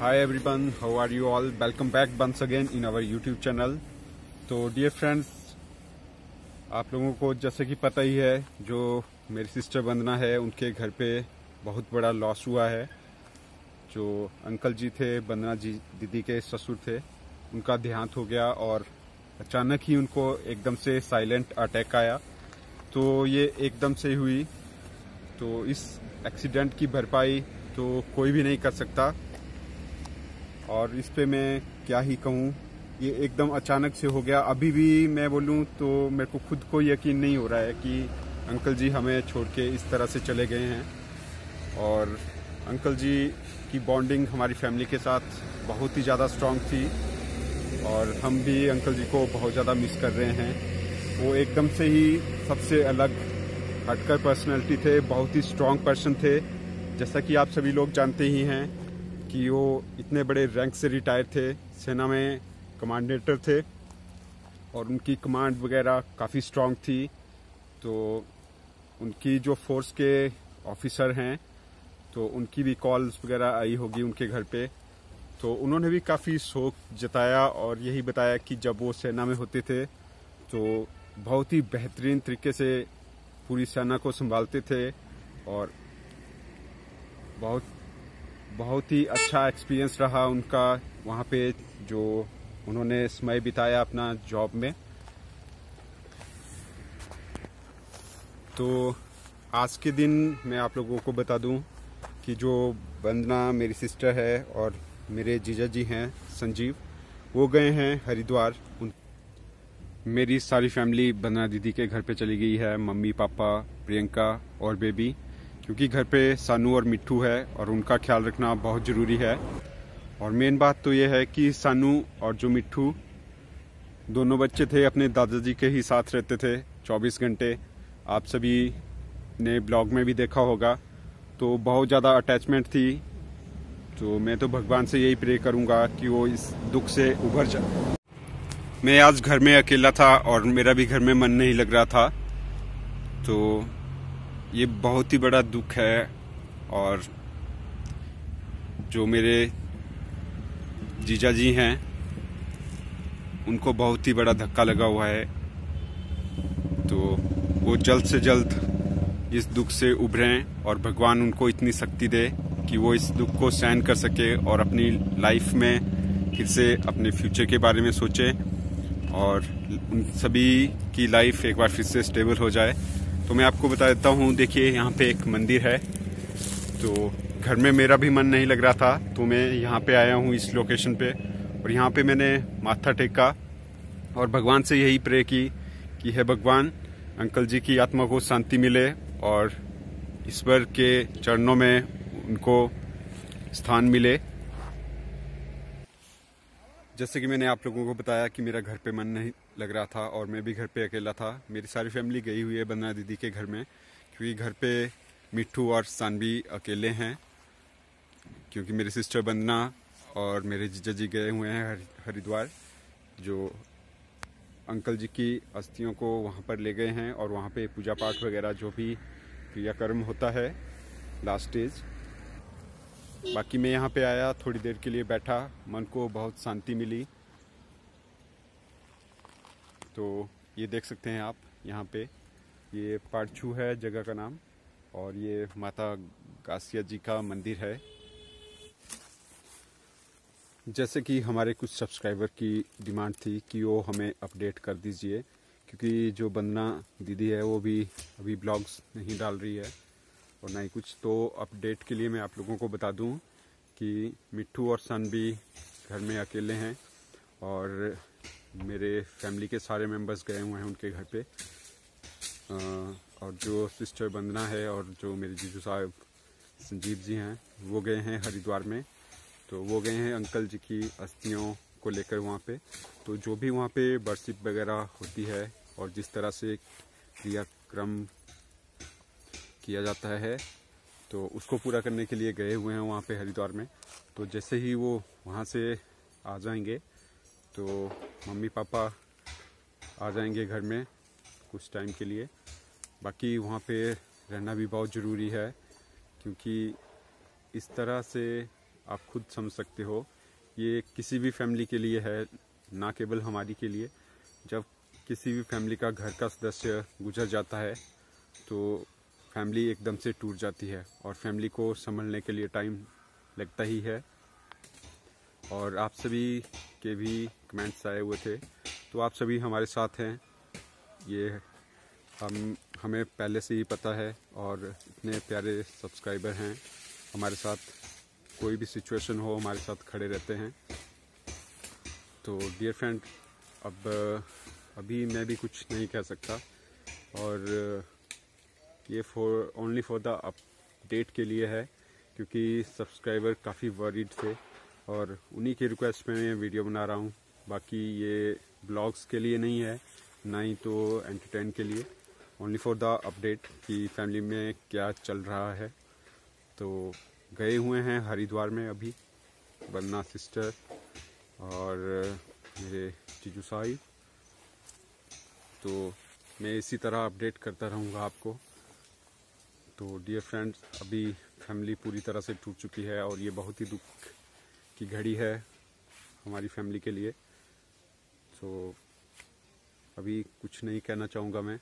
Hi everyone, how are you all? Welcome back once again in our YouTube channel. तो dear friends, आप लोगों को जैसे कि पता ही है, जो मेरी सिस्टर वंदना है उनके घर पे बहुत बड़ा लॉस हुआ है। जो अंकल जी थे, वंदना जी दीदी के ससुर थे, उनका देहांत हो गया और अचानक ही उनको एकदम से साइलेंट अटैक आया। तो ये एकदम से हुई, तो इस एक्सीडेंट की भरपाई तो कोई भी नहीं कर सकता। और इस पे मैं क्या ही कहूँ, ये एकदम अचानक से हो गया। अभी भी मैं बोलूँ तो मेरे को खुद को यकीन नहीं हो रहा है कि अंकल जी हमें छोड़ के इस तरह से चले गए हैं। और अंकल जी की बॉन्डिंग हमारी फैमिली के साथ बहुत ही ज़्यादा स्ट्रॉन्ग थी और हम भी अंकल जी को बहुत ज़्यादा मिस कर रहे हैं। वो एकदम से ही सबसे अलग हटकर पर्सनैलिटी थे, बहुत ही स्ट्रॉन्ग पर्सन थे। जैसा कि आप सभी लोग जानते ही हैं कि वो इतने बड़े रैंक से रिटायर थे, सेना में कमांडेटर थे और उनकी कमांड वगैरह काफ़ी स्ट्रॉन्ग थी। तो उनकी जो फोर्स के ऑफिसर हैं, तो उनकी भी कॉल्स वगैरह आई होगी उनके घर पे। तो उन्होंने भी काफ़ी शोक जताया और यही बताया कि जब वो सेना में होते थे तो बहुत ही बेहतरीन तरीके से पूरी सेना को संभालते थे और बहुत ही अच्छा एक्सपीरियंस रहा उनका वहाँ पे, जो उन्होंने समय बिताया अपना जॉब में। तो आज के दिन मैं आप लोगों को बता दूं कि जो वंदना मेरी सिस्टर है और मेरे जीजा जी हैं संजीव, वो गए हैं हरिद्वार। मेरी सारी फैमिली वंदना दीदी के घर पे चली गई है, मम्मी पापा प्रियंका और बेबी, क्योंकि घर पे सानू और मिट्ठू है और उनका ख्याल रखना बहुत ज़रूरी है। और मेन बात तो ये है कि सानू और जो मिट्ठू दोनों बच्चे थे अपने दादाजी के ही साथ रहते थे 24 घंटे। आप सभी ने ब्लॉग में भी देखा होगा, तो बहुत ज़्यादा अटैचमेंट थी। तो मैं तो भगवान से यही प्रे करूँगा कि वो इस दुख से उभर जाए। मैं आज घर में अकेला था और मेरा भी घर में मन नहीं लग रहा था। तो ये बहुत ही बड़ा दुख है और जो मेरे जीजा जी हैं उनको बहुत ही बड़ा धक्का लगा हुआ है। तो वो जल्द से जल्द इस दुख से उभरें और भगवान उनको इतनी शक्ति दे कि वो इस दुख को सहन कर सके और अपनी लाइफ में फिर से अपने फ्यूचर के बारे में सोचें और उन सभी की लाइफ एक बार फिर से स्टेबल हो जाए। तो मैं आपको बता देता हूँ, देखिए यहाँ पे एक मंदिर है। तो घर में मेरा भी मन नहीं लग रहा था, तो मैं यहाँ पे आया हूँ इस लोकेशन पे और यहाँ पे मैंने माथा टेका और भगवान से यही प्रे की कि हे भगवान, अंकल जी की आत्मा को शांति मिले और ईश्वर के चरणों में उनको स्थान मिले। जैसे कि मैंने आप लोगों को बताया कि मेरा घर पे मन नहीं लग रहा था और मैं भी घर पे अकेला था। मेरी सारी फैमिली गई हुई है वंदना दीदी के घर में, क्योंकि घर पे मिट्ठू और सानवी अकेले हैं, क्योंकि मेरी सिस्टर वंदना और मेरे जीजा जी गए हुए हैं हरिद्वार। जो अंकल जी की अस्थियों को वहाँ पर ले गए हैं और वहाँ पे पूजा पाठ वगैरह जो भी क्रियाकर्म होता है लास्ट स्टेज। बाकी मैं यहाँ पे आया, थोड़ी देर के लिए बैठा, मन को बहुत शांति मिली। तो ये देख सकते हैं आप यहाँ पे, ये पाड़छू है जगह का नाम और ये माता गासिया जी का मंदिर है। जैसे कि हमारे कुछ सब्सक्राइबर की डिमांड थी कि वो हमें अपडेट कर दीजिए, क्योंकि जो वंदना दीदी है वो भी अभी ब्लॉग्स नहीं डाल रही है और ना ही कुछ। तो अपडेट के लिए मैं आप लोगों को बता दूं कि मिट्ठू और सानवी घर में अकेले हैं और मेरे फैमिली के सारे मेंबर्स गए हुए हैं उनके घर पे। और जो सिस्टर वंदना है और जो मेरे जीजू साहब संजीव जी हैं, वो गए हैं हरिद्वार में। तो वो गए हैं अंकल जी की अस्थियों को लेकर वहाँ पे। तो जो भी वहाँ पे वर्शिप वगैरह होती है और जिस तरह से क्रियाक्रम किया जाता है, तो उसको पूरा करने के लिए गए हुए हैं वहाँ पे हरिद्वार में। तो जैसे ही वो वहाँ से आ जाएंगे तो मम्मी पापा आ जाएंगे घर में कुछ टाइम के लिए। बाकी वहाँ पे रहना भी बहुत ज़रूरी है, क्योंकि इस तरह से आप खुद समझ सकते हो, ये किसी भी फैमिली के लिए है, ना केवल हमारी के लिए। जब किसी भी फैमिली का घर का सदस्य गुजर जाता है तो फैमिली एकदम से टूट जाती है और फैमिली को संभलने के लिए टाइम लगता ही है। और आप सभी के भी कमेंट्स आए हुए थे, तो आप सभी हमारे साथ हैं, ये हमें पहले से ही पता है। और इतने प्यारे सब्सक्राइबर हैं हमारे साथ, कोई भी सिचुएशन हो हमारे साथ खड़े रहते हैं। तो डियर फ्रेंड, अभी मैं भी कुछ नहीं कह सकता, और ये ओनली फॉर द अपडेट के लिए है, क्योंकि सब्सक्राइबर काफ़ी वरीड थे और उन्हीं की रिक्वेस्ट पे मैं वीडियो बना रहा हूँ। बाकी ये ब्लॉग्स के लिए नहीं है, ना ही तो एंटरटेन के लिए, ओनली फॉर द अपडेट कि फैमिली में क्या चल रहा है। तो गए हुए हैं हरिद्वार में अभी, वंदना सिस्टर और मेरे जीजू साहिब। तो मैं इसी तरह अपडेट करता रहूँगा आपको। तो डियर फ्रेंड्स, अभी फैमिली पूरी तरह से टूट चुकी है और ये बहुत ही दुख की घड़ी है हमारी फैमिली के लिए। तो अभी कुछ नहीं कहना चाहूँगा मैं।